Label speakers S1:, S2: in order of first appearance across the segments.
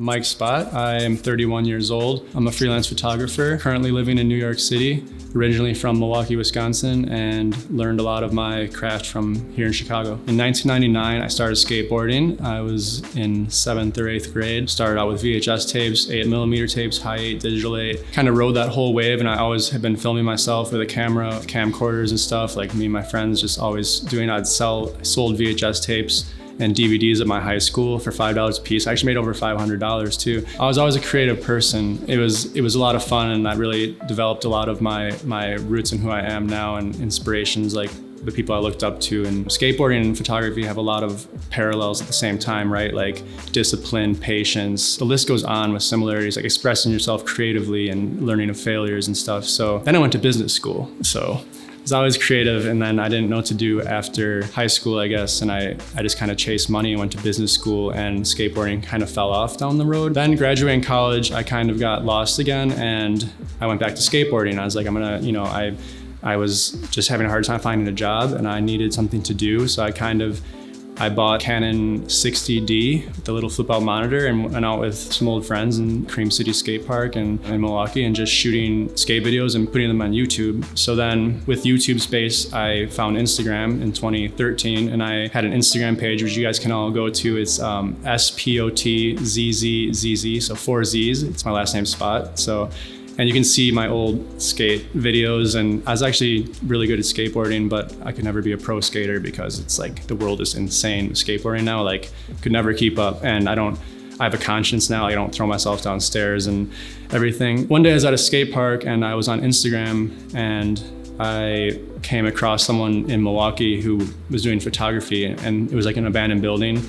S1: Mike Spott. I am 31 years old. I'm a freelance photographer, currently living in New York City, originally from Milwaukee, Wisconsin, and learned a lot of my craft from here in Chicago. In 1999, I started skateboarding. I was in 7th or 8th grade. Started out with VHS tapes, 8mm tapes, high 8, digital 8. Kind of rode that whole wave, and I always have been filming myself with a camera, camcorders and stuff. Like me and my friends just always doing, I sold VHS tapes and DVDs at my high school for $5 a piece. I actually made over $500 too. I was always a creative person. It was a lot of fun, and that really developed a lot of my roots and who I am now, and inspirations like the people I looked up to. And skateboarding and photography have a lot of parallels at the same time, right? Like discipline, patience, the list goes on with similarities, like expressing yourself creatively and learning of failures and stuff. So then I went to business school. So I was always creative, and then I didn't know what to do after high school, I guess, and I just kind of chased money and went to business school, and skateboarding kind of fell off down the road. Then graduating college, I kind of got lost again, and I went back to skateboarding. I was like, I was just having a hard time finding a job, and I needed something to do, so I bought Canon 60D with the little flip out monitor, and went out with some old friends in Cream City Skate Park in Milwaukee, and just shooting skate videos and putting them on YouTube. So then with YouTube space, I found Instagram in 2013, and I had an Instagram page, which you guys can all go to. It's SPOTZZZZ, so 4 Z's. It's my last name, Spott. And you can see my old skate videos, and I was actually really good at skateboarding, but I could never be a pro skater because it's like the world is insane with skateboarding now. Like, could never keep up, and I have a conscience now. I don't throw myself downstairs and everything. One day I was at a skate park, and I was on Instagram, and I came across someone in Milwaukee who was doing photography, and it was like an abandoned building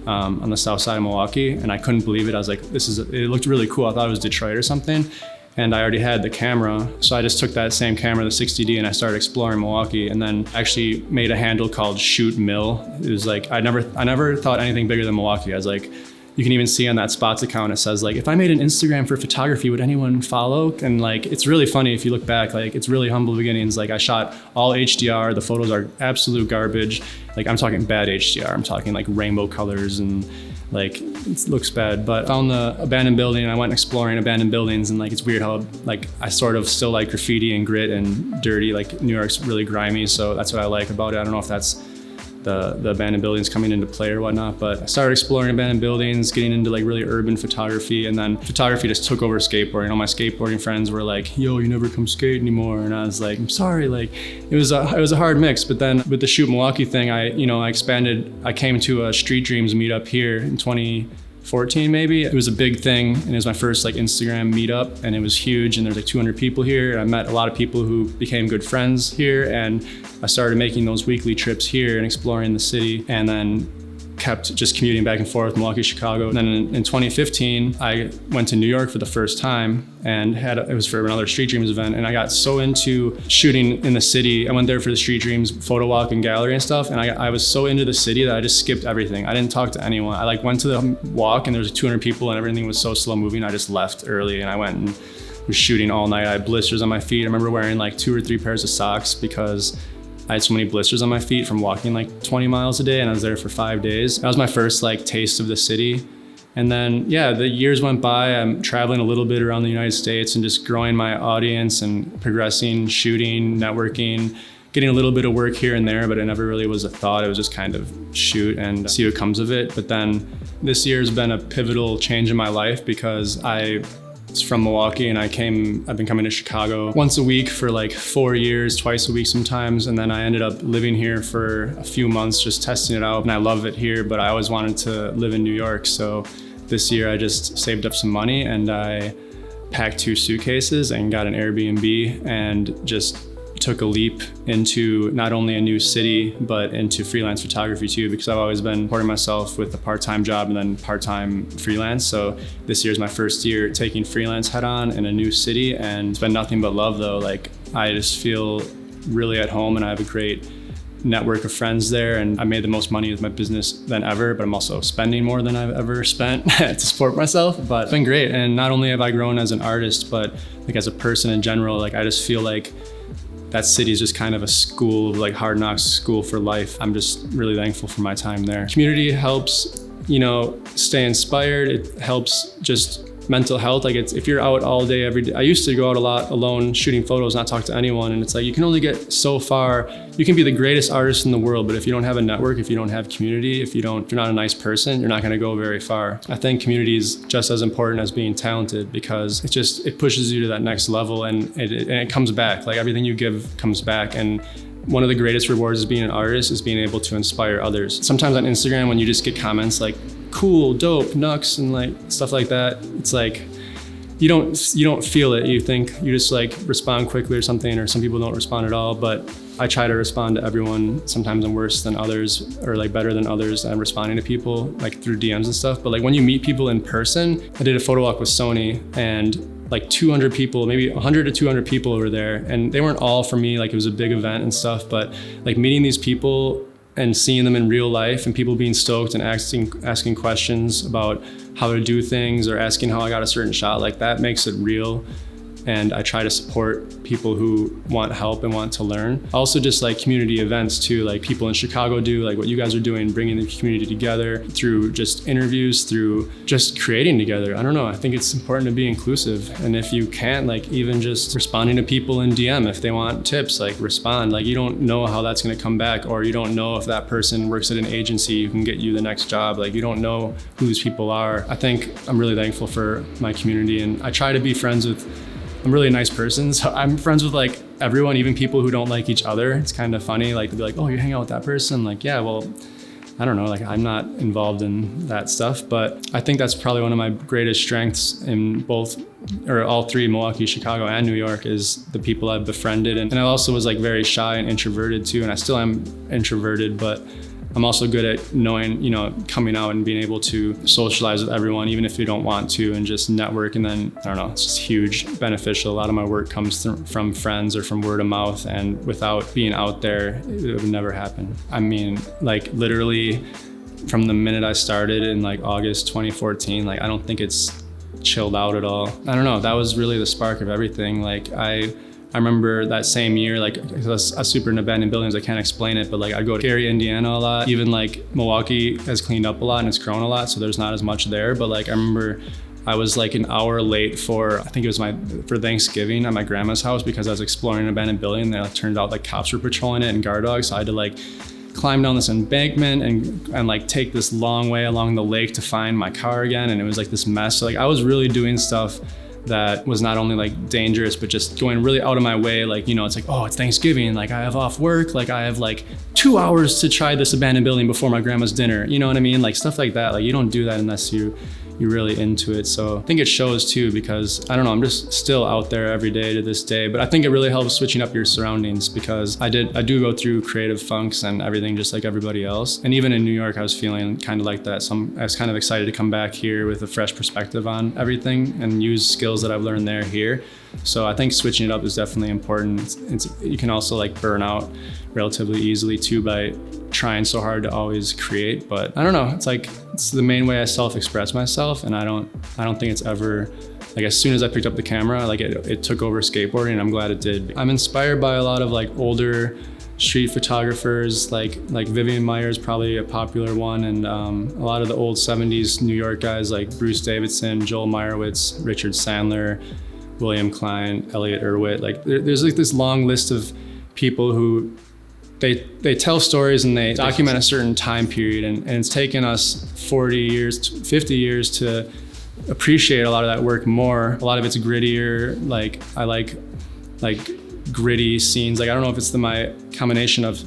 S1: on the south side of Milwaukee, and I couldn't believe it. I was like, it looked really cool. I thought it was Detroit or something. And I already had the camera, so I just took that same camera, the 60D, and I started exploring Milwaukee, and then actually made a handle called Shoot Mill. It was like, I never thought anything bigger than Milwaukee. I was like, you can even see on that Spotts account, it says like, if I made an Instagram for photography, would anyone follow? And like, it's really funny if you look back, like it's really humble beginnings. Like I shot all HDR, the photos are absolute garbage. Like I'm talking bad HDR, I'm talking like rainbow colors, and like it looks bad. But I found the abandoned building, and I went exploring abandoned buildings, and like it's weird how like I sort of still like graffiti and grit and dirty. Like New York's really grimy, so that's what I like about it. I don't know if that's the abandoned buildings coming into play or whatnot, but I started exploring abandoned buildings, getting into like really urban photography, and then photography just took over skateboarding. All my skateboarding friends were like, yo, you never come skate anymore, and I was like, I'm sorry. Like it was a hard mix. But then with the Shoot Milwaukee thing, I expanded. I came to a Street Dreams meetup here in 2014 maybe. It was a big thing, and it was my first like Instagram meetup, and it was huge, and there's like 200 people here. I met a lot of people who became good friends here, and I started making those weekly trips here and exploring the city, and then kept just commuting back and forth, Milwaukee, Chicago. And then in 2015, I went to New York for the first time, and it was for another Street Dreams event, and I got so into shooting in the city. I went there for the Street Dreams photo walk and gallery and stuff, and I was so into the city that I just skipped everything. I didn't talk to anyone. I like went to the walk, and there was 200 people, and everything was so slow moving. I just left early, and I went and was shooting all night. I had blisters on my feet. I remember wearing like 2 or 3 pairs of socks because I had so many blisters on my feet from walking like 20 miles a day, and I was there for 5 days. That was my first like taste of the city. And then, yeah, the years went by. I'm traveling a little bit around the United States and just growing my audience and progressing, shooting, networking, getting a little bit of work here and there, but it never really was a thought. It was just kind of shoot and see what comes of it. But then this year has been a pivotal change in my life because it's from Milwaukee, and I've been coming to Chicago once a week for like 4 years, twice a week sometimes. And then I ended up living here for a few months, just testing it out. And I love it here, but I always wanted to live in New York. So this year I just saved up some money, and I packed 2 suitcases and got an Airbnb, and just took a leap into not only a new city, but into freelance photography too, because I've always been supporting myself with a part-time job and then part-time freelance. So this year's my first year taking freelance head on in a new city, and it's been nothing but love though. Like I just feel really at home, and I have a great network of friends there, and I made the most money with my business than ever, but I'm also spending more than I've ever spent to support myself. But it's been great. And not only have I grown as an artist, but like as a person in general, like I just feel like that city is just kind of a school, like hard knocks school for life. I'm just really thankful for my time there. Community helps stay inspired. It helps just mental health. Like if you're out all day, every day. I used to go out a lot alone shooting photos, not talk to anyone. And it's like, you can only get so far. You can be the greatest artist in the world, but if you don't have a network, if you don't have community, if you're not a nice person, you're not going to go very far. I think community is just as important as being talented, because it pushes you to that next level, and it comes back. Like everything you give comes back. And one of the greatest rewards of being an artist is being able to inspire others. Sometimes on Instagram, when you just get comments like cool, dope, nux, and like stuff like that, it's like you don't feel it. You think you just like respond quickly or something, or some people don't respond at all. But I try to respond to everyone. Sometimes I'm worse than others, or like better than others. I'm responding to people like through DMs and stuff. But like when you meet people in person, I did a photo walk with Sony, and like 200 people, maybe 100 to 200 people over there. And they weren't all for me, like it was a big event and stuff, but like meeting these people and seeing them in real life, and people being stoked and asking questions about how to do things, or asking how I got a certain shot, like that makes it real. And I try to support people who want help and want to learn. Also just like community events too, like people in Chicago do, like what you guys are doing, bringing the community together through just interviews, through just creating together. I don't know, I think it's important to be inclusive. And if you can't, like even just responding to people in DM, if they want tips, like respond. Like you don't know how that's gonna come back, or you don't know if that person works at an agency who can get you the next job. Like you don't know who these people are. I think I'm really thankful for my community, and I try to be friends with, I'm really a nice person, so I'm friends with like everyone, even people who don't like each other. It's kind of funny, like to be like, oh, you hang out with that person? Like, yeah, well, I don't know, like I'm not involved in that stuff, but I think that's probably one of my greatest strengths in all three, Milwaukee, Chicago, and New York, is the people I've befriended. And I also was like very shy and introverted too, and I still am introverted, but I'm also good at knowing, coming out and being able to socialize with everyone, even if you don't want to, and just network. And then, I don't know, it's just huge, beneficial. A lot of my work comes from friends or from word of mouth, and without being out there, it would never happen. I mean, like literally from the minute I started in like August 2014, like I don't think it's chilled out at all. I don't know, that was really the spark of everything. Like I remember that same year, like I was super in abandoned buildings, I can't explain it, but like I'd go to Gary, Indiana a lot. Even like Milwaukee has cleaned up a lot and it's grown a lot, so there's not as much there. But like I remember I was like an hour late for Thanksgiving at my grandma's house, because I was exploring an abandoned building, and it turned out like cops were patrolling it and guard dogs. So I had to like climb down this embankment and like take this long way along the lake to find my car again. And it was like this mess. So like I was really doing stuff that was not only like dangerous, but just going really out of my way. Like, it's like, oh, it's Thanksgiving, like I have off work, like I have like 2 hours to try this abandoned building before my grandma's dinner. You know what I mean? Like stuff like that. Like you don't do that unless you're really into it. So I think it shows too, because I don't know, I'm just still out there every day to this day. But I think it really helps switching up your surroundings, because I do go through creative funks and everything just like everybody else. And even in New York, I was feeling kind of like that. So I was kind of excited to come back here with a fresh perspective on everything and use skills that I've learned there here. So I think switching it up is definitely important. You can also like burn out relatively easily too by trying so hard to always create. But I don't know, it's the main way I self-express myself, and I don't think it's ever, like as soon as I picked up the camera, like it took over skateboarding, and I'm glad it did. I'm inspired by a lot of like older street photographers, like Vivian Meyer's probably a popular one, and a lot of the old 70s New York guys like Bruce Davidson, Joel Meyerowitz, Richard Sandler, William Klein, Elliot Erwitt. Like there's like this long list of people who they tell stories and they document a certain time period, and it's taken us 40 years, 50 years to appreciate a lot of that work more. A lot of it's grittier. Like I like gritty scenes. Like I don't know if it's my combination of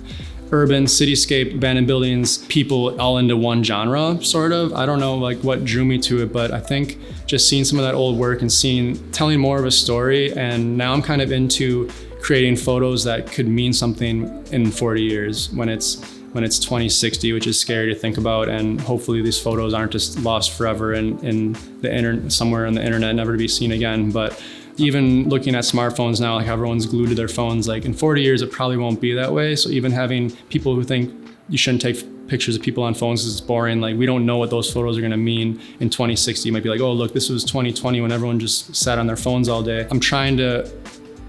S1: urban, cityscape, abandoned buildings, people all into one genre, sort of. I don't know like what drew me to it, but I think just seeing some of that old work and telling more of a story. And now I'm kind of into creating photos that could mean something in 40 years when it's 2060, which is scary to think about. And hopefully these photos aren't just lost forever in the internet, somewhere on the internet, never to be seen again. But even looking at smartphones now, like everyone's glued to their phones, like in 40 years, it probably won't be that way. So even having people who think you shouldn't take pictures of people on phones because it's boring, like we don't know what those photos are gonna mean in 2060. You might be like, oh, look, this was 2020 when everyone just sat on their phones all day. I'm trying to,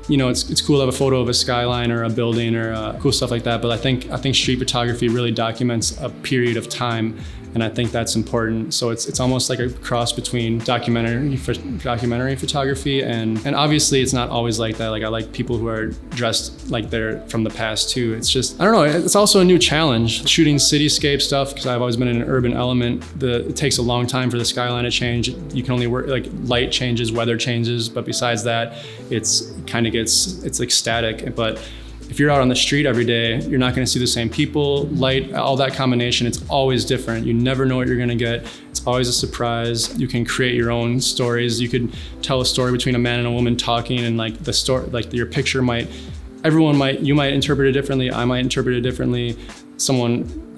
S1: it's cool to have a photo of a skyline or a building or cool stuff like that. But I think street photography really documents a period of time. And I think that's important. So it's almost like a cross between documentary photography and obviously it's not always like that. Like I like people who are dressed like they're from the past too. It's just, I don't know, it's also a new challenge. Shooting cityscape stuff, because I've always been in an urban element, it takes a long time for the skyline to change. You can only work, like light changes, weather changes, but besides that, it's like static. But if you're out on the street every day, you're not gonna see the same people, light, all that combination. It's always different. You never know what you're gonna get. It's always a surprise. You can create your own stories. You could tell a story between a man and a woman talking, and like the story, like your picture you might interpret it differently. I might interpret it differently.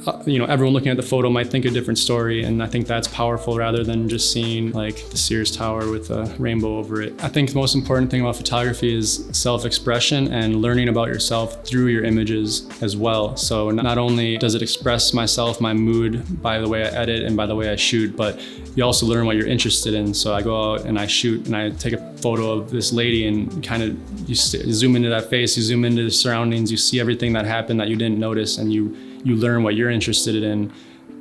S1: Everyone looking at the photo might think a different story, and I think that's powerful rather than just seeing like the Sears Tower with a rainbow over it. I think the most important thing about photography is self-expression and learning about yourself through your images as well. So not only does it express myself, my mood by the way I edit and by the way I shoot, but you also learn what you're interested in. So I go out and I shoot and I take a photo of this lady, and kind of you zoom into that face, you zoom into the surroundings, you see everything that happened that you didn't notice, and you learn what you're interested in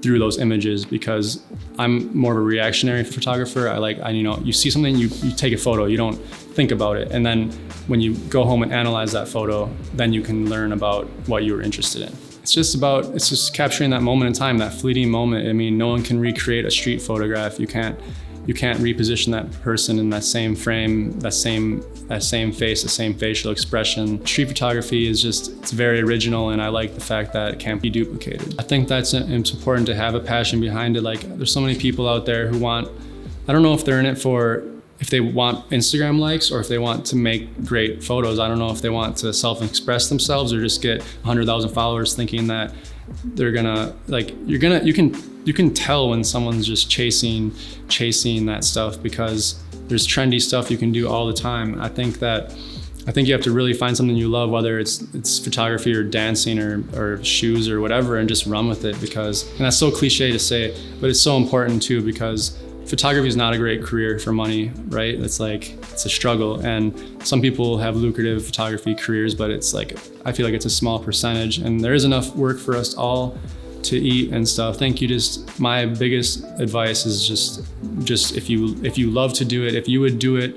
S1: through those images. Because I'm more of a reactionary photographer. You see something, you take a photo, you don't think about it. And then when you go home and analyze that photo, then you can learn about what you were interested in. It's just capturing that moment in time, that fleeting moment. I mean, no one can recreate a street photograph. You can't reposition that person in that same frame, that same face, the same facial expression. Street photography it's very original, and I like the fact that it can't be duplicated. I think it's important to have a passion behind it. Like there's so many people out there who I don't know if they're in it if they want Instagram likes or if they want to make great photos. I don't know if they want to self-express themselves or just get 100,000 followers thinking that they're gonna, you can tell when someone's just chasing that stuff, because there's trendy stuff you can do all the time. I think you have to really find something you love, whether it's photography or dancing or shoes or whatever, and just run with it, and that's so cliche to say, but it's so important too, because photography is not a great career for money, right? It's a struggle, and some people have lucrative photography careers, but I feel like it's a small percentage, and there is enough work for us all to eat and stuff. My biggest advice is just if you love to do it, if you would do it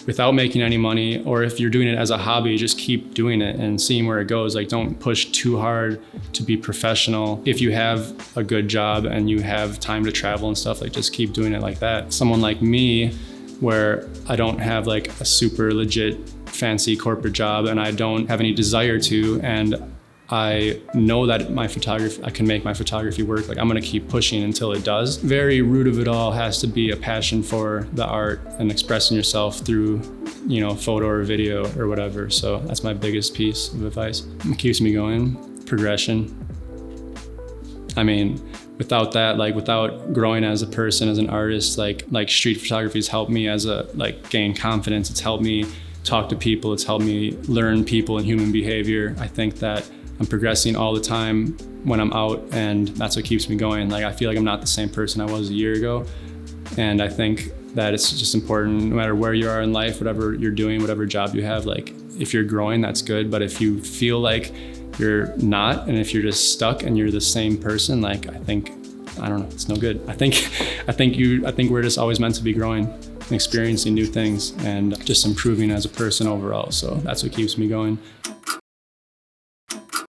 S1: without making any money, or if you're doing it as a hobby, just keep doing it and seeing where it goes. Like, don't push too hard to be professional. If you have a good job and you have time to travel and stuff, just keep doing it like that. Someone like me, where I don't have a super legit fancy corporate job and I don't have any desire to, and I know that I can make my photography work. I'm gonna keep pushing until it does. Very root of it all has to be a passion for the art and expressing yourself through, photo or video or whatever. So that's my biggest piece of advice. It keeps me going. Progression. I mean, without that, without growing as a person, as an artist, street photography has helped me gain confidence. It's helped me talk to people. It's helped me learn people and human behavior. I think that I'm progressing all the time when I'm out, and that's what keeps me going. I feel like I'm not the same person I was a year ago. And I think that it's just important, no matter where you are in life, whatever you're doing, whatever job you have, if you're growing, that's good. But if you feel like you're not, and if you're just stuck and you're the same person, I don't know, it's no good. I think we're just always meant to be growing and experiencing new things and just improving as a person overall. So that's what keeps me going.